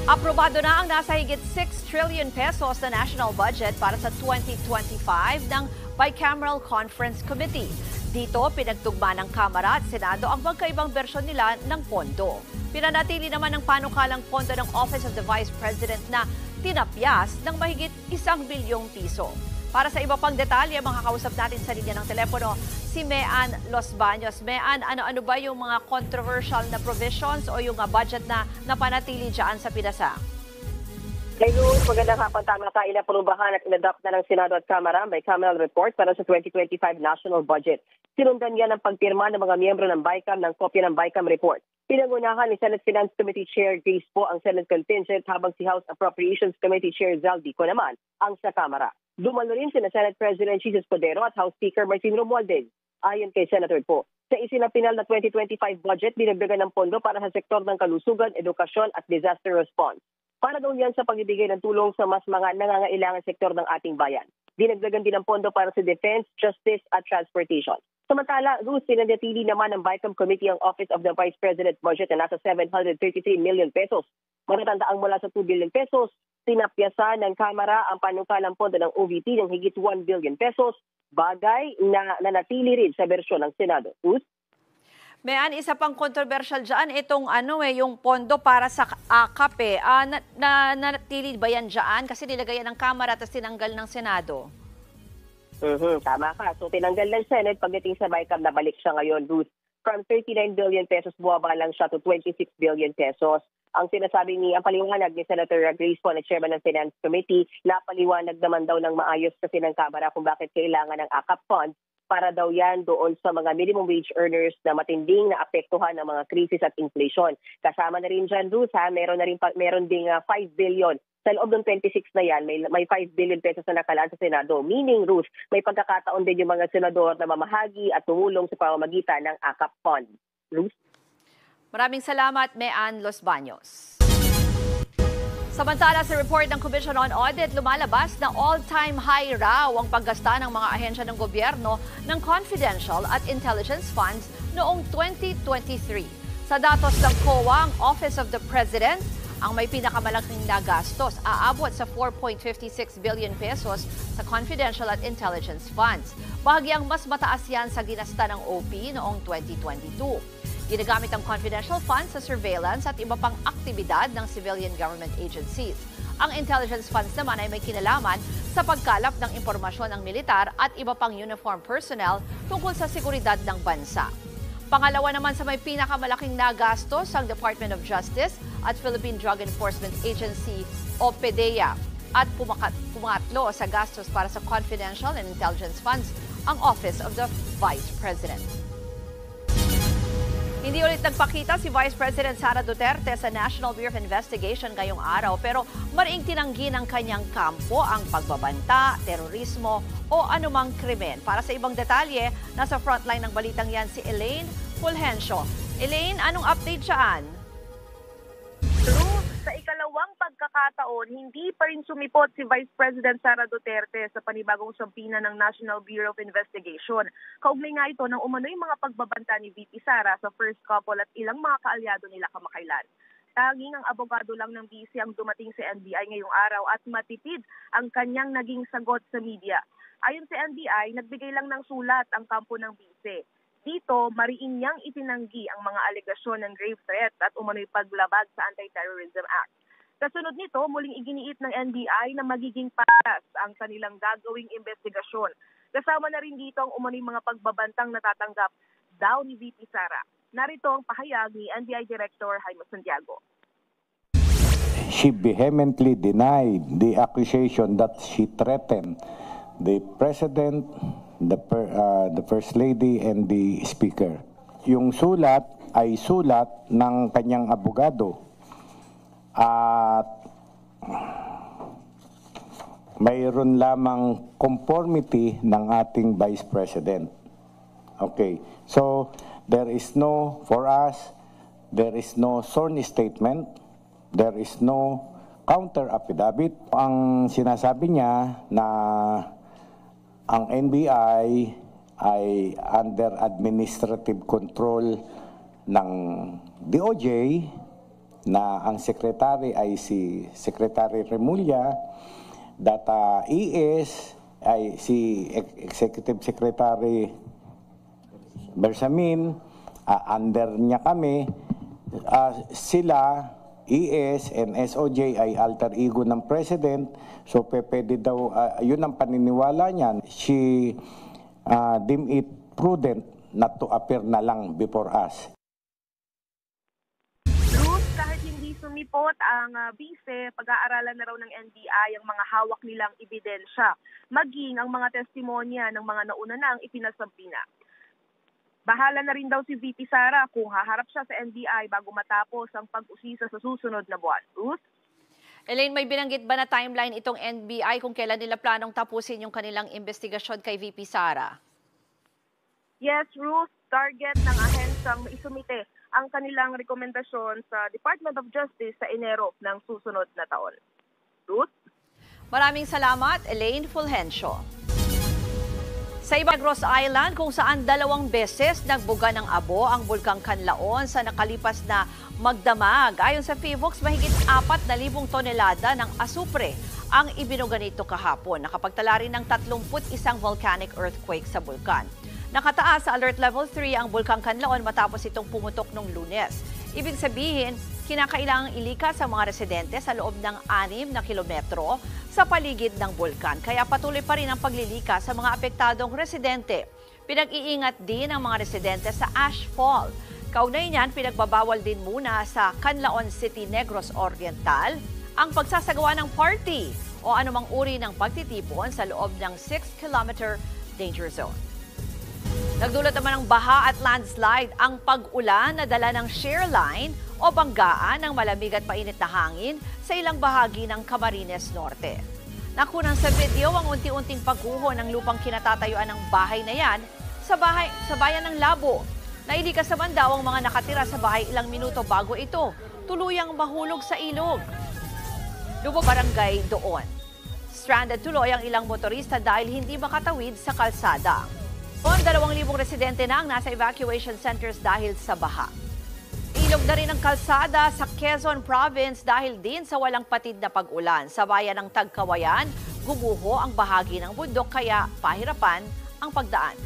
Aprobado na ang nasa higit 6 trillion pesos na national budget para sa 2025 ng Bicameral Conference Committee. Dito, pinagtugma ng Kamara at Senado ang magkaibang bersyon nila ng pondo. Pinanatili naman ng panukalang pondo ng Office of the Vice President na tinapyas ng mahigit 1 bilyong piso. Para sa iba pang detalye, makakausap natin sa linya ng telepono si Mean Los Baños. Mean, ano-ano ba yung mga controversial na provisions o yung budget na napanatili dyan sa pinasa? Ngayon, magandang hapon, tama tayo na prubahan at inadopt na ng Senado at Kamara ang bicameral report para sa 2025 national budget. Sinundan yan ang pagpirma ng mga miyembro ng BICAM ng kopya ng BICAM report. Pinangunahan ni Senate Finance Committee Chair Grace Poe ang Senate contingent habang si House Appropriations Committee Chair Zal Dico naman ang sa Kamara. Dumalo rin sina Senate President Jesus Codero at House Speaker Martin Romualdez. Ayon kay Senator Poe, sa isinapinal na 2025 budget, dinagdagan ng pondo para sa sektor ng kalusugan, edukasyon at disaster response. Para daw yan sa pagbibigay ng tulong sa mas mga nangangailangan sektor ng ating bayan. Dinagdagan din ng pondo para sa defense, justice at transportation. Samantala, Ruth, pinanatili naman ng BICAM Committee ang Office of the Vice President budget na nasa 733 million pesos. Manatandaang mula sa 2 billion pesos, tinapyasan ng Kamara ang panukalang pondo ng OVP ng higit 1 billion pesos, bagay na nanatili rin sa bersyon ng Senado. Ruth? Mean, isa pang controversial dyan, itong yung pondo para sa AKAP. Nanatili ba yan dyan? Kasi nilagay yan ng Kamara at tinanggal ng Senado. Tama ka. So tinanggal ng Senate pagdating sa BICAM, nabalik siya ngayon, Ruth. From 39 billion pesos, buwaba lang siya to 26 billion pesos. Ang sinasabi ang paliwanag ni Senator Grace Poe na chairman ng Finance Committee, napaliwanag naman daw ng maayos kasi ng Kamara kung bakit kailangan ng AKAP funds para daw yan doon sa mga minimum wage earners na matinding naapektuhan ng mga krisis at inflation. Kasama na rin dyan, Ruth, meron ding 5 billion. Sa loob ng 26 na yan, may 5 billion pesos na nakalaan sa Senado. Meaning, Ruth, may pagkakataon din yung mga senador na mamahagi at tumulong sa pamamagitan ng AKAP fund. Ruth? Maraming salamat, Mean Los Baños. Samantala sa report ng Commission on Audit, lumalabas na all-time high raw ang paggasta ng mga ahensya ng gobyerno ng confidential at intelligence funds noong 2023. Sa datos ng COA, ang Office of the President ang may pinakamalaking nagastos, aabot sa 4.56 billion pesos sa confidential at intelligence funds. Bahagyang mas mataas yan sa ginasta ng OP noong 2022. Ginagamit ang confidential funds sa surveillance at iba pang aktibidad ng civilian government agencies. Ang intelligence funds naman ay may kinalaman sa pagkalap ng impormasyon ng militar at iba pang uniform personnel tungkol sa seguridad ng bansa. Pangalawa naman sa may pinakamalaking nagastos ang Department of Justice at Philippine Drug Enforcement Agency o PDEA at pumatlo sa gastos para sa confidential and intelligence funds ang Office of the Vice President. Hindi ulit nagpakita si Vice President Sara Duterte sa National Bureau of Investigation ngayong araw pero mariing tinanggi ng kanyang kampo ang pagbabanta, terorismo o anumang krimen. Para sa ibang detalye, nasa frontline ng balitang yan si Elaine Fulgencio. Elaine, anong update dyan? Sa ikalawang pagkakataon, hindi pa rin sumipot si Vice President Sara Duterte sa panibagong sampina ng National Bureau of Investigation. Kaugnay nga ito ng umano'y mga pagbabanta ni VP Sara sa first couple at ilang mga kaalyado nila kamakailan. Tanging ang abogado lang ng BC ang dumating sa NBI ngayong araw at matipid ang kanyang naging sagot sa media. Ayon sa NBI, nagbigay lang ng sulat ang kampo ng BC. Dito, mariin niyang itinanggi ang mga alegasyon ng grave threat at umano'y paglabag sa Anti-Terrorism Act. Kasunod nito, muling iginiit ng NBI na magiging patas ang kanilang gagawing investigasyon. Kasama na rin dito ang umano'y mga pagbabantang natatanggap daw ni VP Sara. Narito ang pahayag ni NBI Director Jaime Santiago. She vehemently denied the accusation that she threatened the President, the First Lady, and the Speaker. Yung sulat ay sulat ng kanyang abogado at mayroon lamang conformity ng ating Vice President. Okay, so there is no, for us, there is no sworn statement, there is no counter affidavit. Ang sinasabi niya na ang NBI ay under administrative control ng DOJ, na ang secretary ay si Secretary Remulla, that ES ay si Executive Secretary Bersamin, under niya kami, sila, ES and SOJ ay alter ego ng President, so pwede daw, yun ang paniniwala niyan, she deem it prudent not to appear na lang before us. Ruth, kahit hindi sumipot ang bise, pag-aaralan na raw ng NBI ang mga hawak nilang ebidensya, maging ang mga testimonya ng mga nauna na ang ipinasampina. Bahala na rin daw si VP Sara kung haharap siya sa NBI bago matapos ang pag-usisa sa susunod na buwan. Ruth? Elaine, may binanggit ba na timeline itong NBI kung kailan nila planong tapusin yung kanilang investigasyon kay VP Sara? Yes, Ruth, target ng ahensang maisumite ang kanilang rekomendasyon sa Department of Justice sa Enero ng susunod na taon. Ruth? Maraming salamat, Elaine Fulgencio. Sa ibang Negros Island, kung saan 2 beses nagbuga ng abo ang Bulkang Kanlaon sa nakalipas na magdamag. Ayon sa PHIVOLCS, mahigit 4,000 tonelada ng asupre ang ibinuga nito kahapon. Nakapagtala rin ng 31 volcanic earthquake sa bulkan. Nakataas sa Alert Level 3 ang Bulkang Kanlaon matapos itong pumutok noong Lunes. Ibig sabihin, kinakailangang ilikas ang mga residente sa loob ng 6 na kilometro sa paligid ng bulkan. Kaya patuloy pa rin ang paglilikas sa mga apektadong residente. Pinag-iingat din ang mga residente sa Ash Fall. Kaugnay niyan, pinagbabawal din muna sa Canlaon City, Negros Oriental ang pagsasagawa ng party o anumang uri ng pagtitipon sa loob ng 6-kilometer danger zone. Nagdulot naman ng baha at landslide ang pag-ulan na dala ng shear line o banggaan ng malamig at mainit na hangin sa ilang bahagi ng Camarines Norte. Nakunan sa video ang unti-unting pagguho ng lupang kinatatayuan ng bahay na yan sa bayan ng Labo. Nailikas naman daw ang mga nakatira sa bahay ilang minuto bago ito tuluyang mahulog sa ilog. Lubog barangay doon. Stranded tuloy ang ilang motorista dahil hindi makatawid sa kalsada. 2,000 residente na ang nasa evacuation centers dahil sa baha. Ilog na rin ang kalsada sa Quezon Province dahil din sa walang patid na pag-ulan. Sa bayan ng Tagkawayan, gumuho ang bahagi ng bundok kaya pahirapan ang pagdaan.